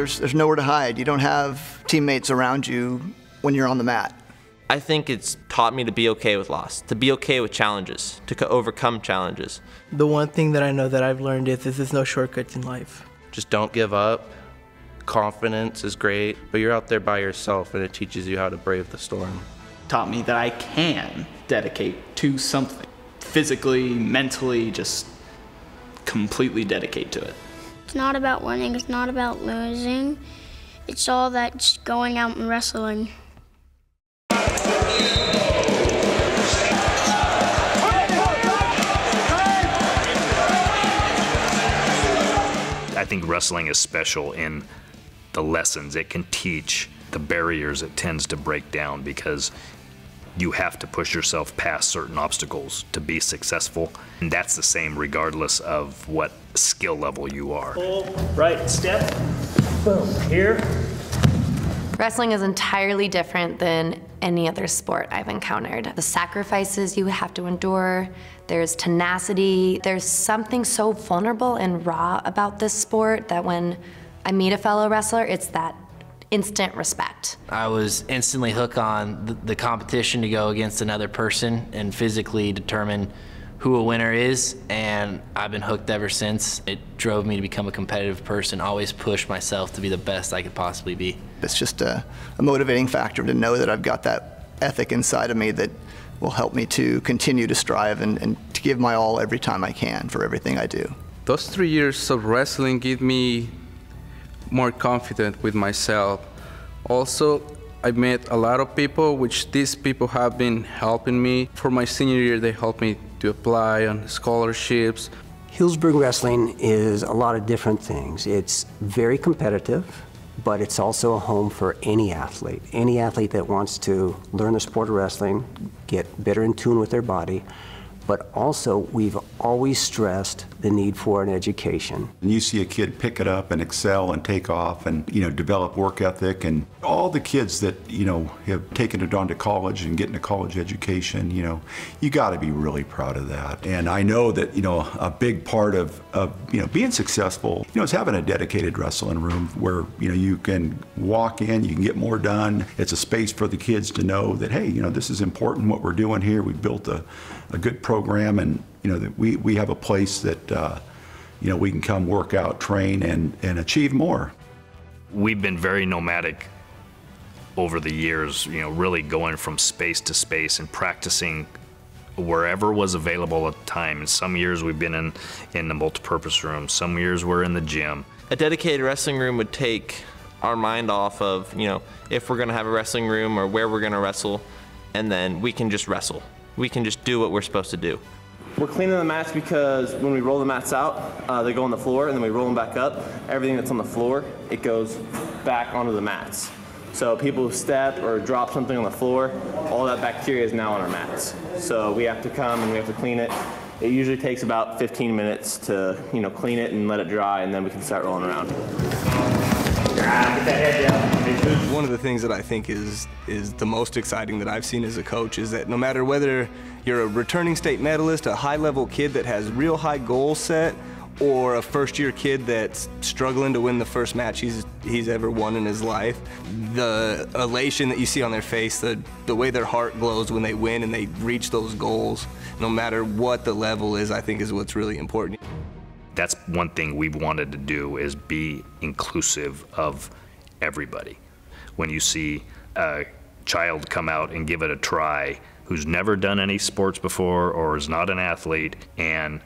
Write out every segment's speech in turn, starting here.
there's nowhere to hide. You don't have teammates around you when you're on the mat. I think it's taught me to be okay with loss, to be okay with challenges, to overcome challenges. The one thing that I know that I've learned is there's no shortcuts in life. Just don't give up. Confidence is great, but you're out there by yourself and it teaches you how to brave the storm. Taught me that I can dedicate to something. Physically, mentally, just completely dedicate to it. It's not about winning, it's not about losing. It's all that just going out and wrestling. I think wrestling is special in the lessons it can teach, the barriers it tends to break down, because you have to push yourself past certain obstacles to be successful. And that's the same regardless of what skill level you are. Pull, right step, boom, here. Wrestling is entirely different than any other sport I've encountered. The sacrifices you have to endure, there's tenacity, there's something so vulnerable and raw about this sport that when I meet a fellow wrestler, it's that instant respect. I was instantly hooked on the competition to go against another person and physically determine who a winner is, and I've been hooked ever since. It drove me to become a competitive person, always push myself to be the best I could possibly be. It's just a motivating factor to know that I've got that ethic inside of me that will help me to continue to strive and to give my all every time I can for everything I do. Those 3 years of wrestling give me more confident with myself. Also, I met a lot of people, which these people have been helping me. For my senior year, they helped me to apply on scholarships. Healdsburg Wrestling is a lot of different things. It's very competitive, but it's also a home for any athlete. Any athlete that wants to learn the sport of wrestling, get better in tune with their body, but also we've always stressed the need for an education. And you see a kid pick it up and excel and take off and, develop work ethic, and all the kids that, have taken it on to college and getting a college education, you got to be really proud of that. And I know that, a big part of being successful, is having a dedicated wrestling room where, you can walk in, you can get more done. It's a space for the kids to know that, hey, this is important what we're doing here. We built a good program, and that we have a place that we can come work out, train, and achieve more. We've been very nomadic over the years, really going from space to space and practicing wherever was available at the time. And some years we've been in the multipurpose room, some years we're in the gym. A dedicated wrestling room would take our mind off of, if we're gonna have a wrestling room or where we're gonna wrestle, and then we can just wrestle. We can just do what we're supposed to do. We're cleaning the mats because when we roll the mats out, they go on the floor, and then we roll them back up. Everything that's on the floor, it goes back onto the mats. So people who step or drop something on the floor, all that bacteria is now on our mats. So we have to come and we have to clean it. It usually takes about 15 minutes to clean it and let it dry, and then we can start rolling around. One of the things that I think is the most exciting that I've seen as a coach is that no matter whether you're a returning state medalist, a high-level kid that has real high goals set, or a first-year kid that's struggling to win the first match he's ever won in his life, the elation that you see on their face, the way their heart glows when they win and they reach those goals, no matter what the level is, I think is what's really important. That's one thing we've wanted to do, is be inclusive of everybody. When you see a child come out and give it a try who's never done any sports before or is not an athlete and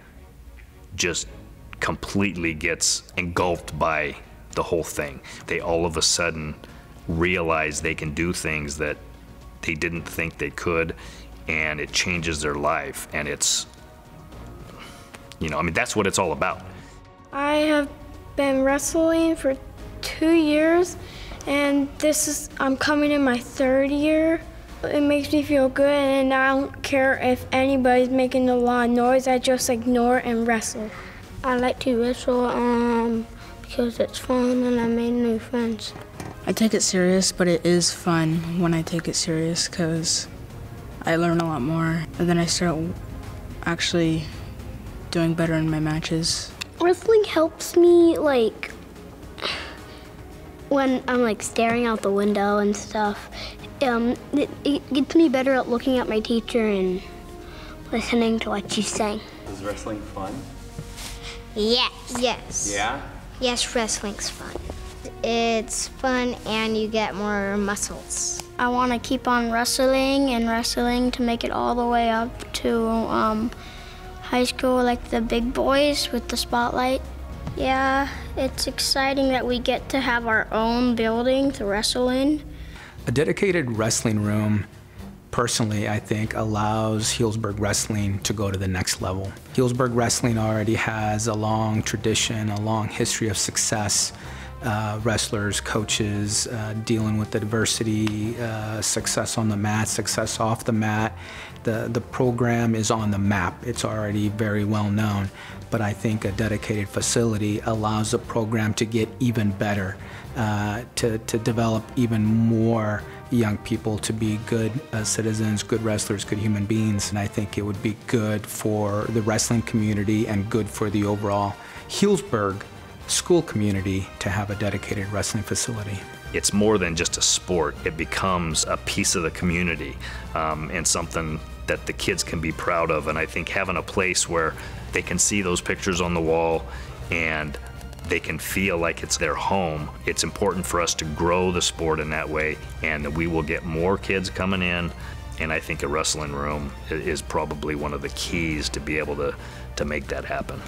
just completely gets engulfed by the whole thing, they all of a sudden realize they can do things that they didn't think they could, and it changes their life. And it's, that's what it's all about. I have been wrestling for 2 years, and I'm coming in my 3rd year. It makes me feel good, and I don't care if anybody's making a lot of noise. I just ignore and wrestle. I like to wrestle because it's fun and I made new friends. I take it serious, but it is fun when I take it serious because I learn a lot more, and then I start actually doing better in my matches. Wrestling helps me when I'm like staring out the window and stuff. It gets me better at looking at my teacher and listening to what she's saying. Is wrestling fun? Yes. Yes. Yeah? Yes, wrestling's fun. It's fun and you get more muscles. I want to keep on wrestling and wrestling to make it all the way up to high school, like the big boys with the spotlight. Yeah, it's exciting that we get to have our own building to wrestle in. A dedicated wrestling room, personally, I think, allows Healdsburg Wrestling to go to the next level. Healdsburg Wrestling already has a long tradition, a long history of success. Wrestlers, coaches, dealing with the diversity, success on the mat, success off the mat. The program is on the map. It's already very well known, but I think a dedicated facility allows the program to get even better, to develop even more young people to be good citizens, good wrestlers, good human beings, and I think it would be good for the wrestling community and good for the overall Healdsburg school community to have a dedicated wrestling facility. It's more than just a sport. It becomes a piece of the community and something that the kids can be proud of. And I think having a place where they can see those pictures on the wall and they can feel like it's their home. It's important for us to grow the sport in that way, and that we will get more kids coming in. And I think a wrestling room is probably one of the keys to be able to make that happen.